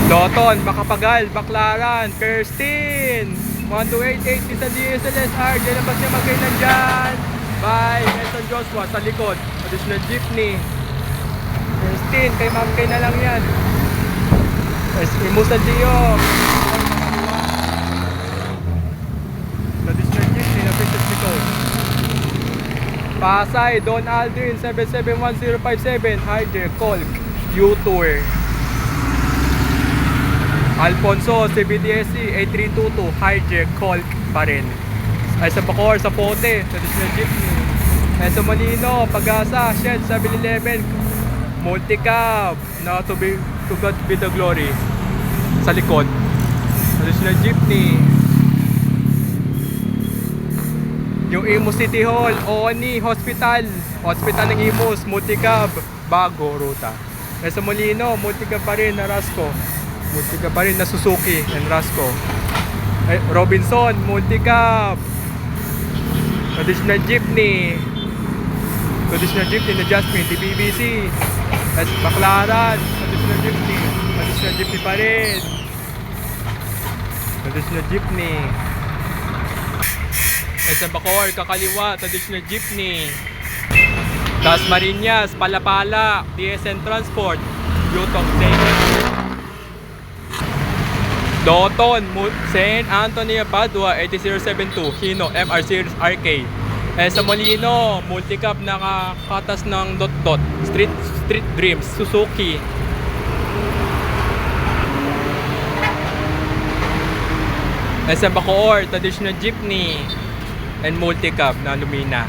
Loton, Makapagal, Baclaran, Kirsten 1288 Nissan DSLS R. Diyan labas niya magkailan dyan. Bye, Nelson Joshua sa likod. Additional jeepney. Kirsten, kay ma'am kay na lang yan. Imusal Dio. Additional jeepney na Princess Nicole. Pasay, Don Aldrin 771057 Hyder, Colk, U-Tour. Alfonso, CBDSC 8322 Hijack, Colk pa rin. Ay sa Bacoor, sa Pote, sa Additional Jeepney. Ay sa Molino, Pag-asa, Shed, 7-Eleven, Multicab, na to God be the glory. Sa likod, Additional Jeepney. Yung Imus City Hall, Oni, Hospital ng Imus, Multicab, bago ruta. Ay sa Molino, Multicab pa rin na Rasco. Multicab pa rin na Suzuki and Rasco. Ay, Robinson, Multicab. Additional Jeepney. Additional Jeepney na Jasmine, TBBC. At Baclaran, Additional Jeepney. Additional Jeepney pa rin. Additional Jeepney. Ay sa Bacoor, Kakaliwa, Additional Jeepney. Tas Marinas, Palapala, DSN Transport, Yutong Station. Doton, St. Anthony Padua 80072 Hino MR Series RK. Sa Molino, Multicab nakakatas ng dot Street Dreams Suzuki. Sa Bacoor, traditional jeepney and Multicab na Lumina.